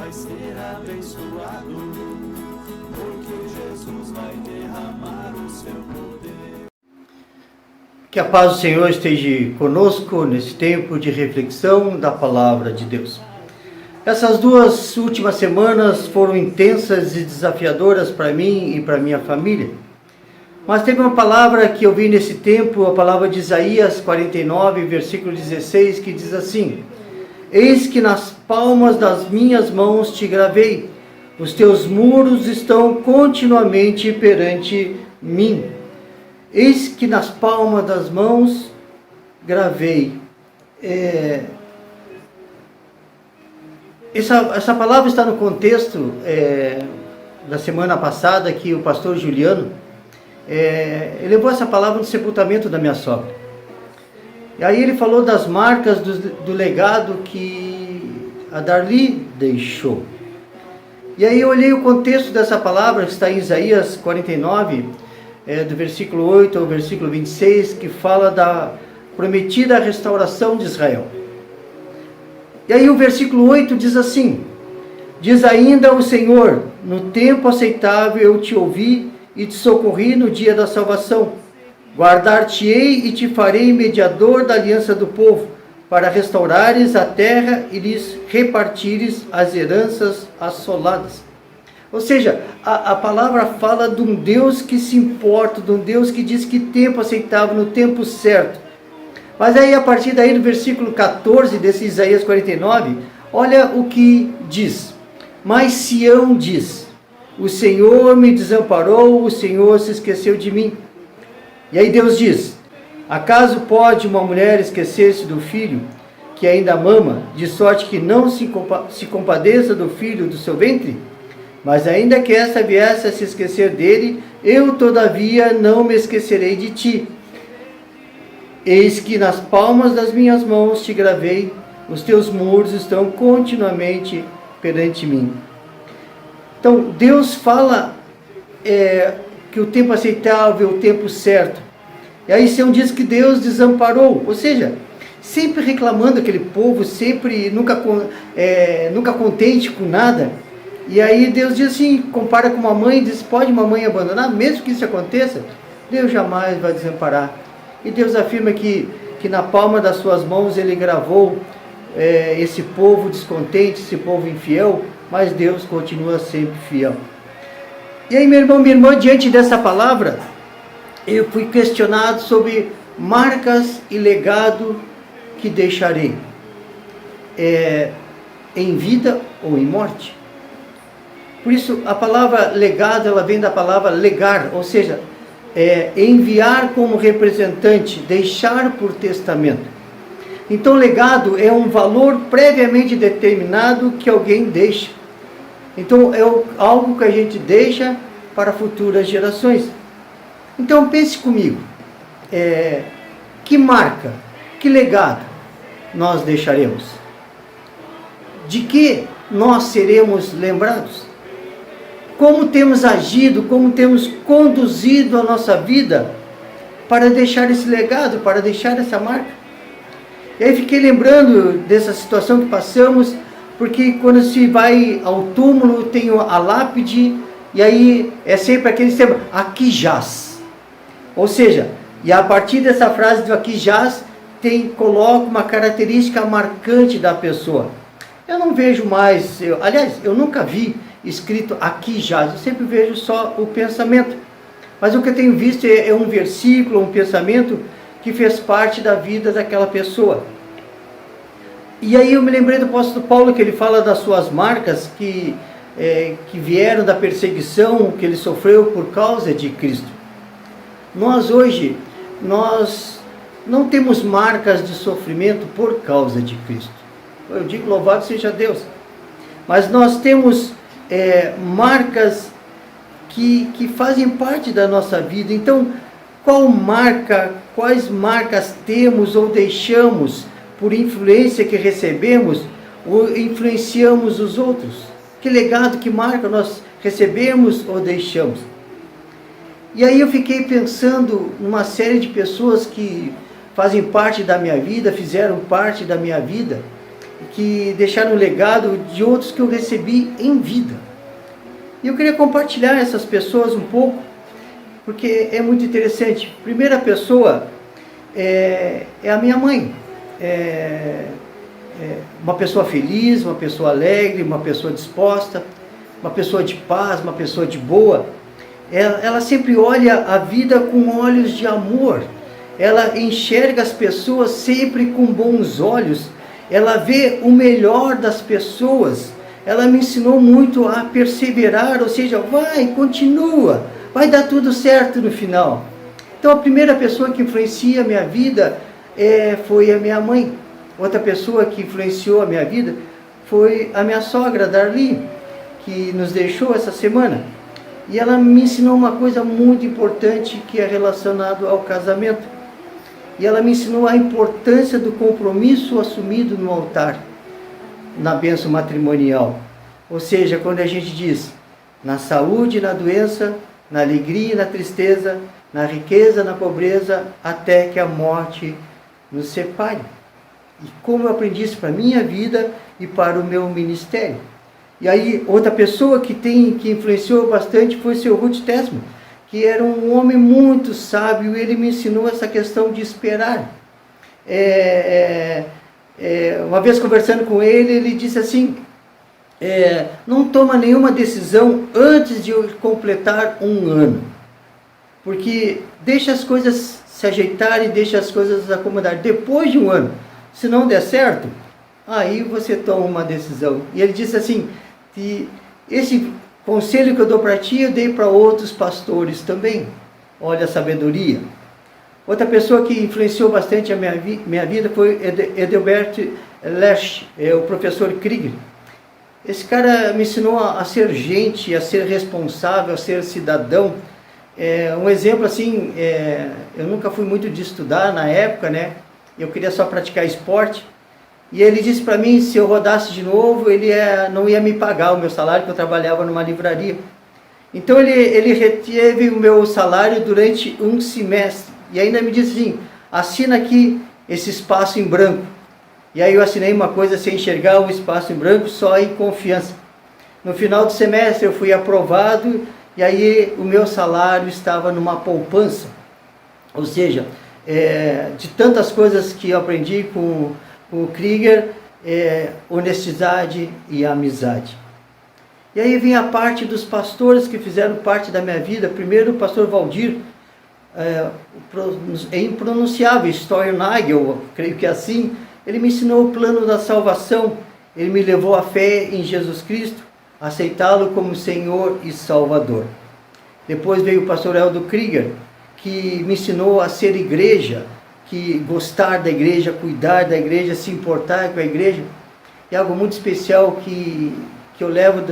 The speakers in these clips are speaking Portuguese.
vai ser abençoado, porque Jesus vai derramar o seu poder. Que a paz do Senhor esteja conosco nesse tempo de reflexão da palavra de Deus. Essas 2 últimas semanas foram intensas e desafiadoras para mim e para minha família. Mas teve uma palavra que eu vi nesse tempo, a palavra de Isaías 49, versículo 16, que diz assim: Eis que nas palmas das minhas mãos te gravei, os teus muros estão continuamente perante mim. Eis que nas palmas das mãos gravei. Essa palavra está no contexto da semana passada, que o pastor Juliano levou essa palavra no sepultamento da minha sogra. E aí ele falou das marcas do legado que a Darli deixou. E aí eu olhei o contexto dessa palavra, que está em Isaías 49, do versículo 8 ao versículo 26, que fala da prometida restauração de Israel. E aí o versículo 8 diz assim: Diz ainda o Senhor, no tempo aceitável eu te ouvi e te socorri no dia da salvação. Guardar-te-ei e te farei mediador da aliança do povo, para restaurares a terra e lhes repartires as heranças assoladas. Ou seja, a palavra fala de um Deus que se importa, de um Deus que diz que tempo aceitável, no tempo certo. Mas aí, a partir daí, do versículo 14 desse Isaías 49, olha o que diz. Mas Sião diz: o Senhor me desamparou, o Senhor se esqueceu de mim. E aí Deus diz: acaso pode uma mulher esquecer-se do filho que ainda mama, de sorte que não se compadeça do filho do seu ventre? Mas ainda que esta viesse a se esquecer dele, eu todavia não me esquecerei de ti. Eis que nas palmas das minhas mãos te gravei, os teus muros estão continuamente perante mim. Então Deus fala que o tempo aceitável, o tempo certo. E aí Sião diz que Deus desamparou, ou seja, sempre reclamando aquele povo, sempre nunca contente com nada. E aí Deus diz assim, compara com uma mãe, diz: pode uma mãe abandonar? Mesmo que isso aconteça, Deus jamais vai desamparar. E Deus afirma que na palma das suas mãos Ele gravou esse povo descontente, esse povo infiel, mas Deus continua sempre fiel. E aí, meu irmão, minha irmã, diante dessa palavra, eu fui questionado sobre marcas e legado que deixarei, em vida ou em morte. Por isso, a palavra legado, ela vem da palavra legar, ou seja, enviar como representante, deixar por testamento. Então, legado é um valor previamente determinado que alguém deixa. Então, é algo que a gente deixa para futuras gerações. Então, pense comigo, que marca, que legado nós deixaremos? De que nós seremos lembrados? Como temos agido, como temos conduzido a nossa vida para deixar esse legado, para deixar essa marca? E aí fiquei lembrando dessa situação que passamos, porque quando se vai ao túmulo tem a lápide, e aí é sempre aquele tema: aqui jaz. Ou seja, e a partir dessa frase do aqui jaz, coloca uma característica marcante da pessoa. Eu não vejo mais, eu nunca vi escrito aqui jaz, eu sempre vejo só o pensamento. Mas o que eu tenho visto é um versículo, um pensamento que fez parte da vida daquela pessoa. E aí eu me lembrei do apóstolo Paulo, que ele fala das suas marcas que vieram da perseguição que ele sofreu por causa de Cristo. Nós hoje, não temos marcas de sofrimento por causa de Cristo. Eu digo louvado seja Deus. Mas nós temos marcas que fazem parte da nossa vida. Então, quais marcas temos ou deixamos por influência que recebemos ou influenciamos os outros? Que legado, que marca nós recebemos ou deixamos? E aí eu fiquei pensando numa série de pessoas que fazem parte da minha vida, fizeram parte da minha vida. que deixaram um legado de outros que eu recebi em vida. E eu queria compartilhar essas pessoas um pouco, porque é muito interessante. Primeira pessoa é a minha mãe. Uma pessoa feliz, uma pessoa alegre, uma pessoa disposta, uma pessoa de paz, uma pessoa de boa. Ela sempre olha a vida com olhos de amor. Ela enxerga as pessoas sempre com bons olhos. Ela vê o melhor das pessoas. Ela me ensinou muito a perseverar, ou seja, vai, continua, vai dar tudo certo no final. Então a primeira pessoa que influencia a minha vida foi a minha mãe. Outra pessoa que influenciou a minha vida foi a minha sogra, Darli, que nos deixou essa semana. E ela me ensinou uma coisa muito importante que é relacionado ao casamento. E ela me ensinou a importância do compromisso assumido no altar, na bênção matrimonial. Ou seja, quando a gente diz, na saúde e na doença, na alegria e na tristeza, na riqueza, na pobreza, até que a morte nos separe. E como eu aprendi isso para a minha vida e para o meu ministério. E aí, outra pessoa que influenciou bastante foi o seu Ruth Tesman, que era um homem muito sábio, e ele me ensinou essa questão de esperar. Uma vez conversando com ele, ele disse assim, não toma nenhuma decisão antes de eu completar 1 ano, porque deixa as coisas se ajeitarem, deixa as coisas acomodar. Depois de 1 ano, se não der certo, aí você toma uma decisão. E ele disse assim, que esse conselho que eu dou para ti, eu dei para outros pastores também. Olha a sabedoria. Outra pessoa que influenciou bastante a minha vida foi Edelbert Lesch, o professor Krieger. Esse cara me ensinou a ser gente, a ser responsável, a ser cidadão. Um exemplo assim, eu nunca fui muito de estudar na época, né? Eu queria só praticar esporte. E ele disse para mim, se eu rodasse de novo, ele não ia me pagar o meu salário, porque eu trabalhava numa livraria. Então ele reteve o meu salário durante 1 semestre. E ainda me disse assim, assina aqui esse espaço em branco. E aí eu assinei uma coisa sem enxergar, um espaço em branco, só em confiança. No final do semestre eu fui aprovado, e aí o meu salário estava numa poupança. Ou seja, de tantas coisas que eu aprendi com o Krieger, honestidade e amizade. E aí vem a parte dos pastores que fizeram parte da minha vida. Primeiro o pastor Valdir, é impronunciável, Steuernagel, creio que é assim. Ele me ensinou o plano da salvação. Ele me levou à fé em Jesus Cristo, aceitá-lo como Senhor e Salvador. Depois veio o pastor Eldo Krieger, que me ensinou a ser igreja, que gostar da igreja, cuidar da igreja, se importar com a igreja. E algo muito especial que eu levo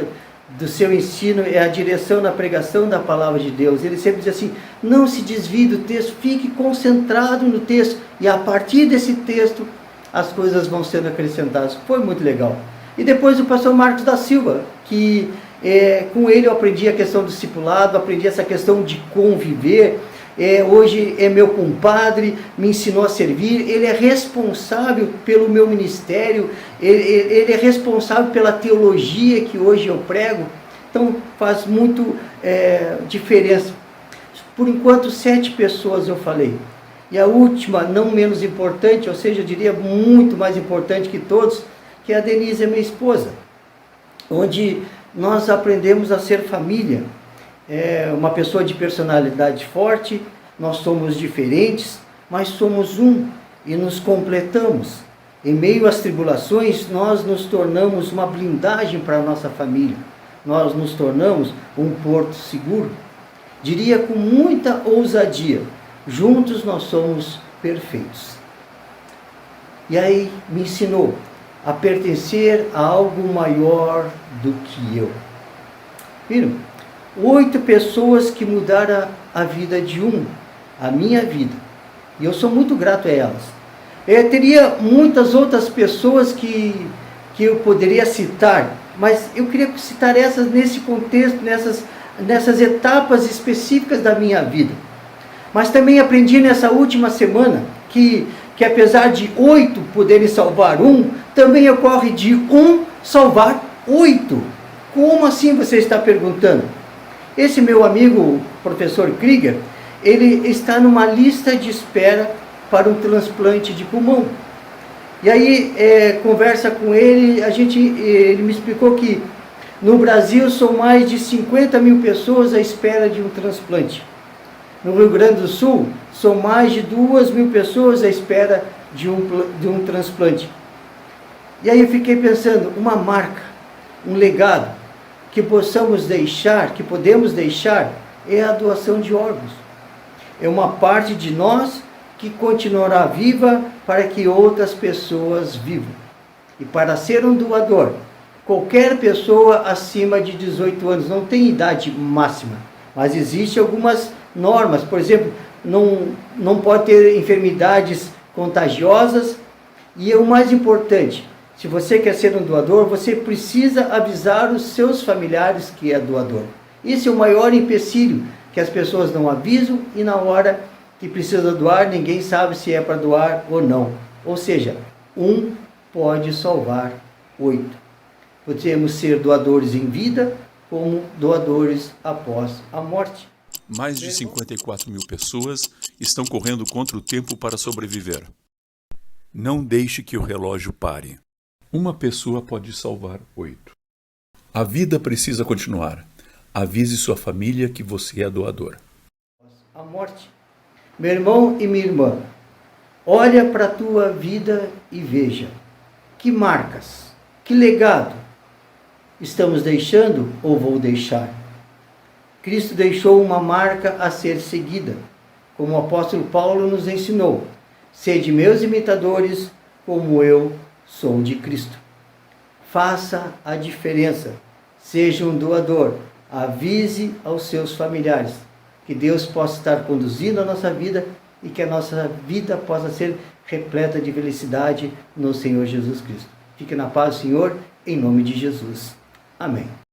do seu ensino é a direção na pregação da palavra de Deus. Ele sempre diz assim, não se desvie do texto, fique concentrado no texto, e a partir desse texto as coisas vão sendo acrescentadas. Foi muito legal. E depois o pastor Marcos da Silva, que com ele eu aprendi a questão do discipulado, aprendi essa questão de conviver. Hoje é meu compadre, me ensinou a servir. Ele é responsável pelo meu ministério, ele é responsável pela teologia que hoje eu prego. Então faz muito diferença. Por enquanto 7 pessoas eu falei. E a última, não menos importante, ou seja, eu diria muito mais importante que todos, que é a Denise, minha esposa, onde nós aprendemos a ser família. Uma pessoa de personalidade forte, nós somos diferentes, mas somos um e nos completamos. Em meio às tribulações, nós nos tornamos uma blindagem para a nossa família. Nós nos tornamos um porto seguro. Diria com muita ousadia, juntos nós somos perfeitos. E aí me ensinou a pertencer a algo maior do que eu. Viram? 8 pessoas que mudaram a vida de a minha vida. E eu sou muito grato a elas. Teria muitas outras pessoas que eu poderia citar, mas eu queria citar essas nesse contexto, nessas etapas específicas da minha vida. Mas também aprendi nessa última semana que apesar de 8 poderem salvar também ocorre de um salvar 8. Como assim, você está perguntando? Esse meu amigo, professor Krieger, ele está numa lista de espera para um transplante de pulmão. E aí, conversa com ele, ele me explicou que no Brasil são mais de 50 mil pessoas à espera de um transplante. No Rio Grande do Sul, são mais de 2 mil pessoas à espera de um transplante. E aí eu fiquei pensando, uma marca, um legado que podemos deixar, é a doação de órgãos. É uma parte de nós que continuará viva para que outras pessoas vivam. E para ser um doador, qualquer pessoa acima de 18 anos, não tem idade máxima, mas existem algumas normas. Por exemplo, não pode ter enfermidades contagiosas. E o mais importante, se você quer ser um doador, você precisa avisar os seus familiares que é doador. Esse é o maior empecilho, que as pessoas não avisam e na hora que precisa doar, ninguém sabe se é para doar ou não. Ou seja, um pode salvar 8. Podemos ser doadores em vida, como doadores após a morte. Mais de 54 mil pessoas estão correndo contra o tempo para sobreviver. Não deixe que o relógio pare. Uma pessoa pode salvar 8. A vida precisa continuar. Avise sua família que você é doador. A morte. Meu irmão e minha irmã, olha para a tua vida e veja que marcas, que legado estamos deixando ou vou deixar. Cristo deixou uma marca a ser seguida, como o apóstolo Paulo nos ensinou: sede meus imitadores, como eu sou de Cristo. Faça a diferença, seja um doador, avise aos seus familiares. Que Deus possa estar conduzindo a nossa vida e que a nossa vida possa ser repleta de felicidade no Senhor Jesus Cristo. Fique na paz do Senhor, em nome de Jesus. Amém.